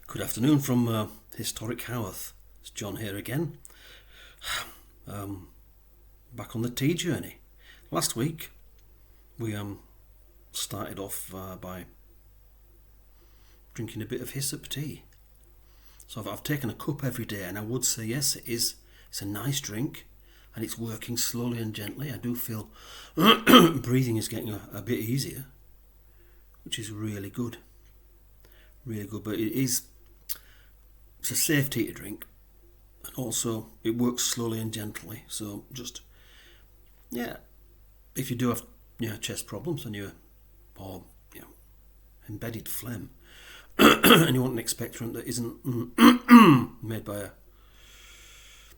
Good afternoon from historic Haworth. It's John here again. Back on the tea journey. Last week we started off by drinking a bit of hyssop tea. So I've taken a cup every day, and I would say yes, it's a nice drink, and it's working slowly and gently. I do feel breathing is getting a bit easier, which is really good. Really good, but it's a safe tea to drink, and also it works slowly and gently. So just if you do have chest problems and or embedded phlegm and you want an expectorant that isn't made by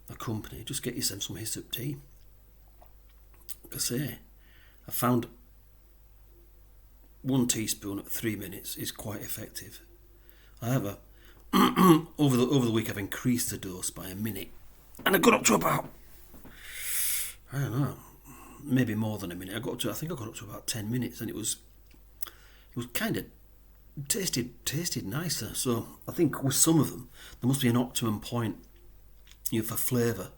a company, just get yourself some hyssop tea. Like I say, I found 1 teaspoon at 3 minutes is quite effective. However, over the week I've increased the dose by a minute, and I got up to about, I don't know, maybe more than a minute. I think I got up to about 10 minutes, and it was kind of tasted nicer. So I think with some of them there must be an optimum point, for flavour,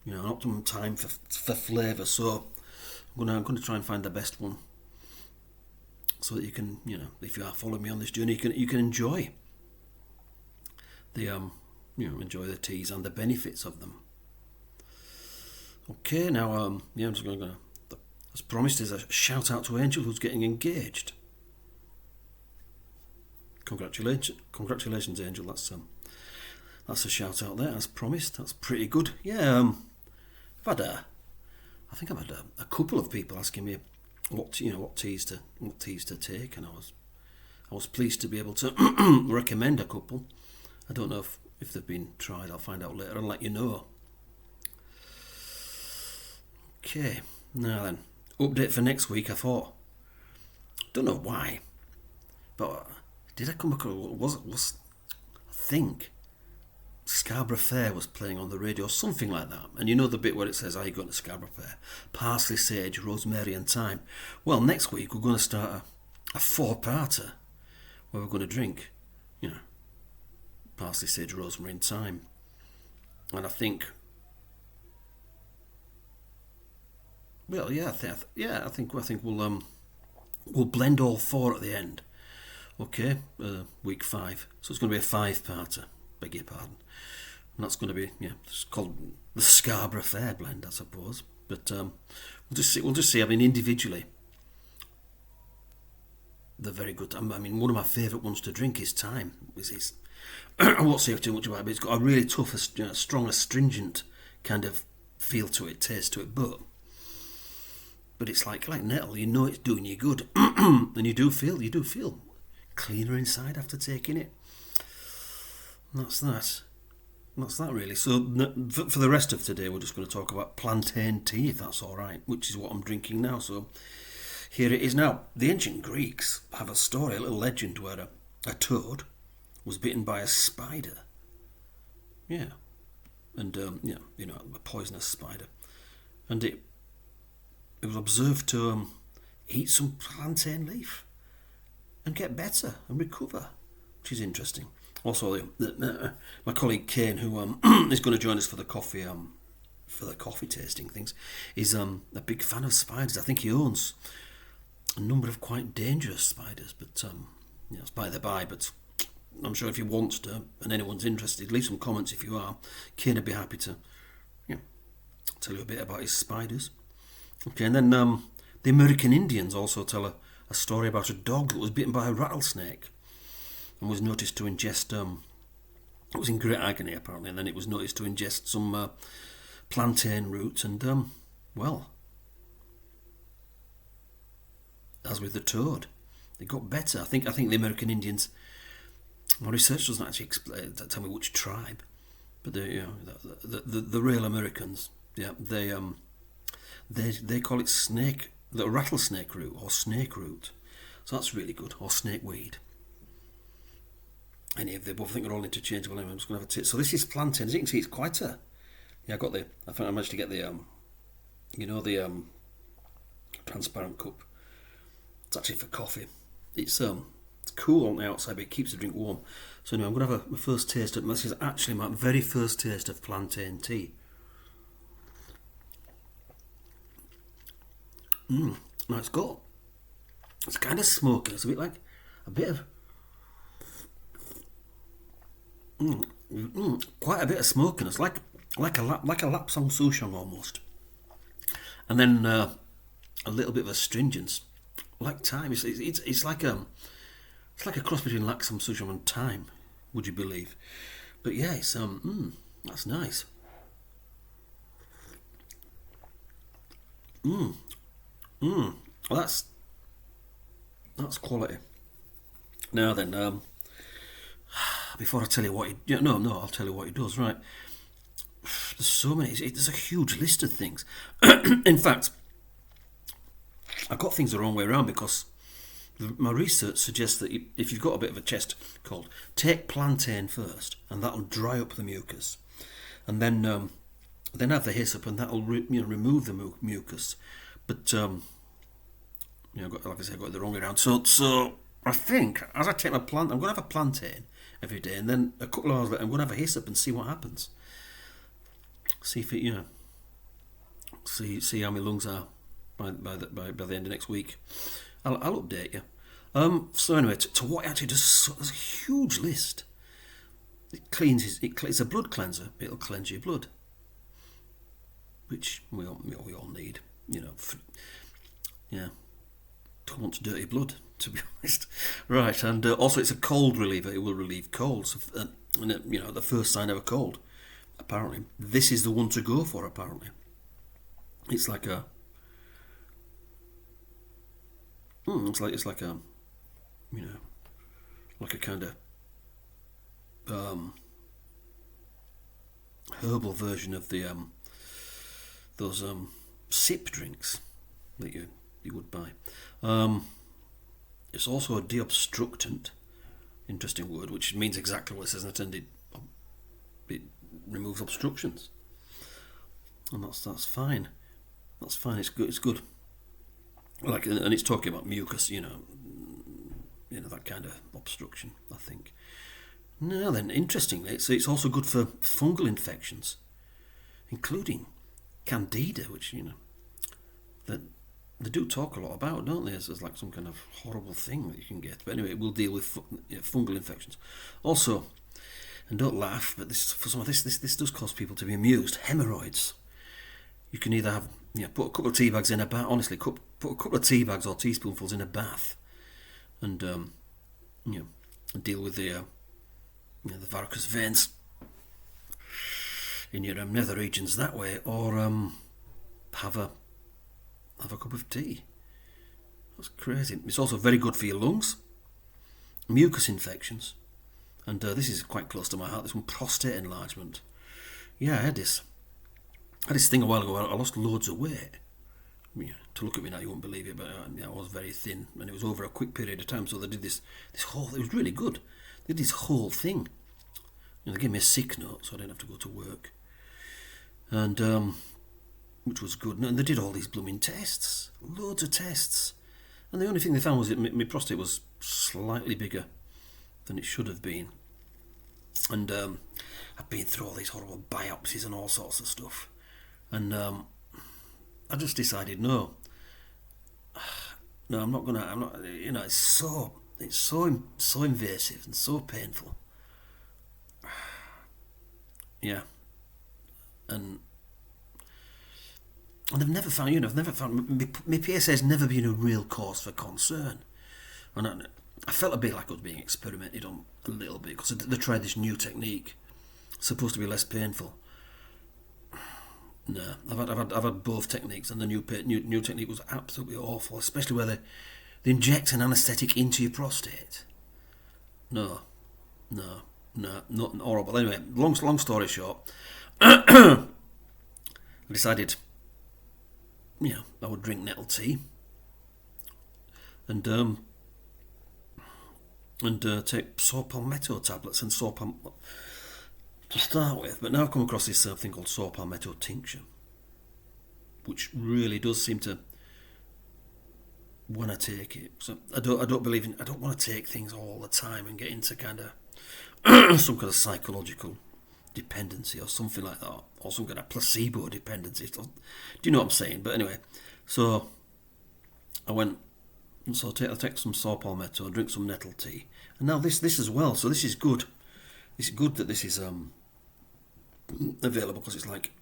an optimum time for flavour. So I'm gonna try and find the best one, so that you can, if you are following me on this journey, you can enjoy the enjoy the teas and the benefits of them. Okay, now I'm just going to, as promised, is a shout out to Angel, who's getting engaged. Congratulations, Angel. That's a shout out there, as promised. That's pretty good. Yeah, I've had a couple of people asking me what teas to take, and I was pleased to be able to recommend a couple. I don't know if they've been tried. I'll find out later and let you know. Okay, now then, update for next week. I thought, don't know why, but did I come across, I think Scarborough Fair was playing on the radio, something like that. And you know the bit where it says, are you going to Scarborough Fair? Parsley, sage, rosemary and thyme. Well, next week we're going to start a 4-parter where we're going to drink, parsley, sage, rosemary and thyme. And I think, I think we'll blend all 4 at the end. Okay, week 5. So it's going to be a 5-parter. Beg your pardon. And that's going to be it's called the Scarborough Fair blend, I suppose. But we'll just see. I mean, individually, they're very good. I mean, one of my favourite ones to drink is thyme. I won't say too much about it, but it's got a really tough, strong, astringent kind of feel to it, taste to it. But it's like nettle. It's doing you good, and you do feel cleaner inside after taking it. And that's that really. So for the rest of today, we're just going to talk about plantain tea, if that's all right, which is what I'm drinking now. So here it is now. The ancient Greeks have a story, a little legend, where a toad was bitten by a spider. Yeah. And, a poisonous spider. And it was observed to eat some plantain leaf and get better and recover, which is interesting. Also, my colleague Kane, who is going to join us for the coffee tasting things, is a big fan of spiders. I think he owns a number of quite dangerous spiders, but it's by the by. But I'm sure if he wants to, and anyone's interested, leave some comments if you are. Kane would be happy to tell you a bit about his spiders. Okay, and then the American Indians also tell a story about a dog that was bitten by a rattlesnake and was noticed to ingest, it was in great agony apparently, and then it was noticed to ingest some plantain roots, and as with the toad, it got better. I think the American Indians, my research doesn't actually tell me which tribe, but the real Americans, they call it rattlesnake root or snake root. So that's really good, or snake weed. Any of the above, I think they're all interchangeable. Anyway, I'm just going to have a taste. So this is plantain. As you can see, it's quite a. I think I managed to get the transparent cup. It's actually for coffee. It's It's cool on the outside, but it keeps the drink warm. So anyway, I'm going to have my first taste of. This is actually my very first taste of plantain tea. Now it's kind of smoky. It's a bit like a bit of quite a bit of smokiness, like a lapsang souchong almost, and then a little bit of astringence, like thyme. It's like a cross between lapsang souchong and thyme. Would you believe? But yeah, it's that's nice. Well, that's quality. Now then, before I tell you what I'll tell you what he does. Right, there's so many. There's a huge list of things. In fact, I got things the wrong way around because my research suggests that if you've got a bit of a chest cold, take plantain first, and that'll dry up the mucus, and then have the hyssop, and that'll remove the mucus. But like I said, I got it the wrong way around. So I think as I take my I'm going to have a plantain every day, and then a couple of hours later, I'm going to have a hyssop and see what happens. See if it, see how my lungs are by the end of next week. I'll update you. So anyway, to what it actually does, there's a huge list. It's a blood cleanser. It'll cleanse your blood, which we all need. Don't want dirty blood, to be honest. Right, and also it's a cold reliever. It will relieve colds. The first sign of a cold. Apparently, this is the one to go for. Apparently, it's like a. It's like a, like a kind of herbal version of the those sip drinks that you would buy. It's also a deobstructant, interesting word, which means exactly what it says in it. It removes obstructions, and that's fine. That's fine. It's good. It's good. And it's talking about mucus, that kind of obstruction, I think. Now then, interestingly, it's also good for fungal infections, including candida, which that they do talk a lot about, don't they? As like some kind of horrible thing that you can get. But anyway, it will deal with fungal infections. Also, and don't laugh, but for some of this does cause people to be amused. Hemorrhoids. You can either have put a couple of tea bags in a bath. Honestly, put a couple of tea bags or teaspoonfuls in a bath, and deal with the varicose veins in your nether regions that way, or have a cup of tea. That's crazy. It's also very good for your lungs, mucus infections, and this is quite close to my heart. This one, prostate enlargement. Yeah, I had this thing a while ago. I lost loads of weight. To look at me now, you won't believe it, but I was very thin, and it was over a quick period of time. So they did this whole. It was really good. They did this whole thing. They gave me a sick note, so I didn't have to go to work, and which was good. And they did all these blooming tests, loads of tests, and the only thing they found was that my prostate was slightly bigger than it should have been. And I've been through all these horrible biopsies and all sorts of stuff. And I just decided, no, I'm not. It's so invasive and so painful. Yeah, and I've never found. My PSA has never been a real cause for concern, and I felt a bit like I was being experimented on a little bit because they tried this new technique, supposed to be less painful. No, I've had both techniques, and the new technique was absolutely awful, especially where they inject an anaesthetic into your prostate. No, not horrible. Anyway, long story short, I decided, I would drink nettle tea, and take saw palmetto tablets and saw palmetto to start with, but now I've come across this thing called saw palmetto tincture, which really does seem to when I take it. So I don't believe in. I don't want to take things all the time and get into kind of some kind of psychological dependency or something like that, or some kind of placebo dependency. Do you know what I'm saying? But anyway, so I went. So I take some saw palmetto, drink some nettle tea, and now this as well. So this is good. It's good that this is available because it's like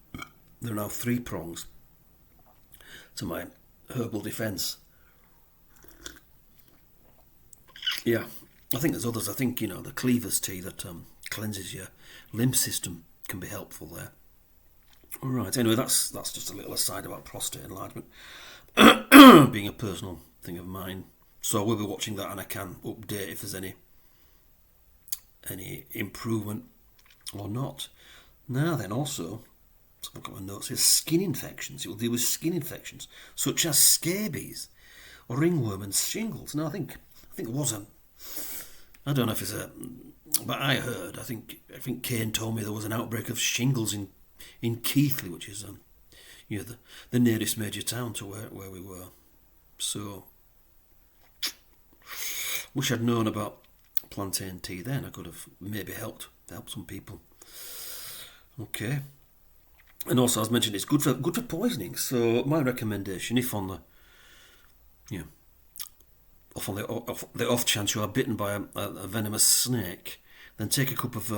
there are now 3 prongs to my herbal defence. Yeah, I think there's others. I think, the cleaver's tea that cleanses your lymph system can be helpful there. All right. Anyway, that's just a little aside about prostate enlargement being a personal thing of mine. So we'll be watching that, and I can update if there's any improvement or not. Now then, also, let's look at my notes here. Skin infections. It will deal with skin infections such as scabies, ringworm, and shingles. Now I think it was I don't know if it's but I heard. I think Kane told me there was an outbreak of shingles in Keighley, which is the nearest major town to where we were. So, wish I'd known about plantain tea then. I could have maybe helped some people. Okay, and also as mentioned, it's good for poisoning. So my recommendation, if on the the off chance you are bitten by a venomous snake, then take a cup of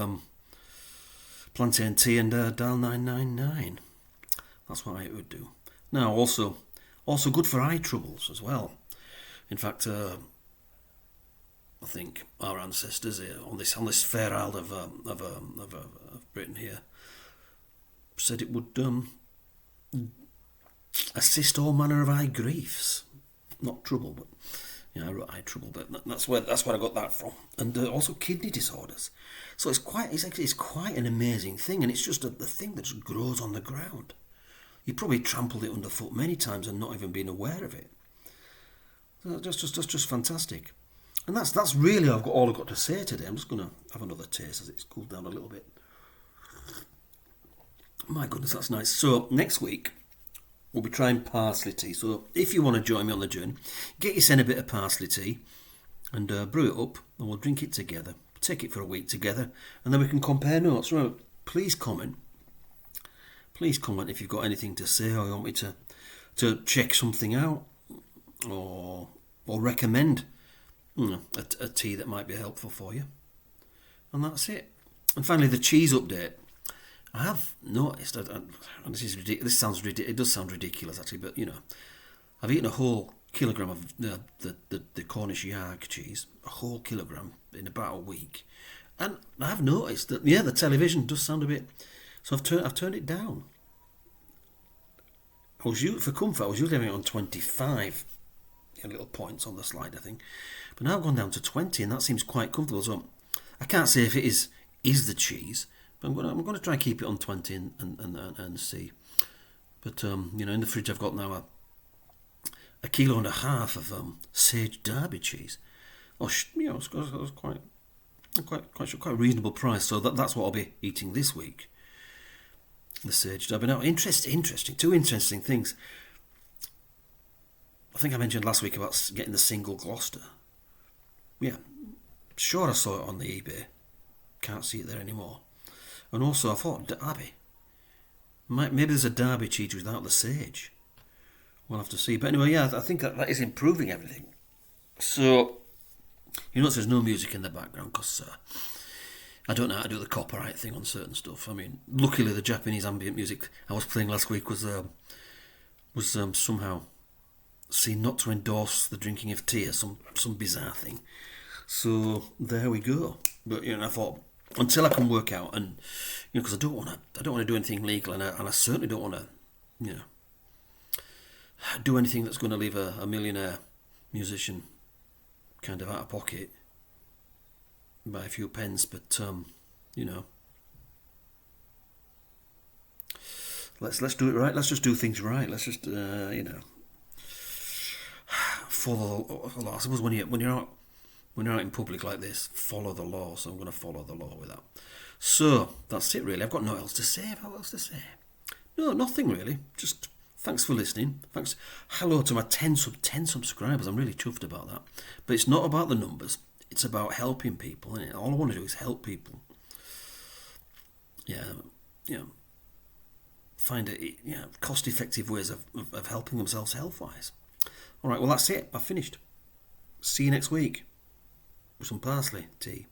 plantain tea and dial 999. That's what I would do. Now, also good for eye troubles as well. In fact, I think our ancestors here on this fair isle of Britain here said it would assist all manner of eye griefs, not trouble, but. I wrote eye trouble, but that's where I got that from, and also kidney disorders. So it's quite an amazing thing, and it's just a thing that just grows on the ground. You probably trampled it underfoot many times and not even been aware of it. So that's just fantastic, and that's really all I've got to say today. I'm just going to have another taste as it's cooled down a little bit. My goodness, that's nice. So next week, we'll be trying parsley tea. So if you want to join me on the journey, get yourself a bit of parsley tea and brew it up, and we'll drink it together. Take it for a week together, and then we can compare notes. Right, please comment. Please comment if you've got anything to say, or you want me to check something out, or recommend a tea that might be helpful for you. And that's it. And finally, the cheese update. I have noticed, and this is ridiculous. This sounds ridiculous. It does sound ridiculous, actually, but I've eaten a whole kilogram of the Cornish Yarg cheese, a whole kilogram in about a week, and I have noticed that the television does sound a bit. So I've turned it down. For comfort, I was usually having it on 25 little points on the slide, I think, but now I've gone down to 20, and that seems quite comfortable. So I can't say if it is the cheese. I'm going to try and keep it on 20 and see. But in the fridge I've got now a kilo and a half of sage Derby cheese. It's quite a reasonable price. So that's what I'll be eating this week. The sage Derby. Now, interesting. Two interesting things. I think I mentioned last week about getting the single Gloucester. Yeah, sure I saw it on the eBay. Can't see it there anymore. And also, I thought, Derby. Maybe there's a Derby cheese without the sage. We'll have to see. But anyway, yeah, I think that is improving everything. So, notice there's no music in the background because I don't know how to do the copyright thing on certain stuff. I mean, luckily the Japanese ambient music I was playing last week was somehow seen not to endorse the drinking of tea or some bizarre thing. So, there we go. But, I thought, until I can work out, and because I don't want to do anything legal, and I certainly don't want to, do anything that's going to leave a millionaire musician kind of out of pocket by a few pence. But let's do it right. Let's just do things right. Let's just follow the law. I suppose when you're out in public like this, follow the law. So I'm going to follow the law with that. So that's it, really. I've got no else to say. What else to say? No, nothing really. Just Thanks for listening. Thanks. Hello to my 10 subscribers. I'm really chuffed about that. But it's not about the numbers. It's about helping people. Isn't it? All I want to do is help people. Yeah, find cost-effective ways of helping themselves health-wise. All right, well, that's it. I've finished. See you next week with some parsley tea.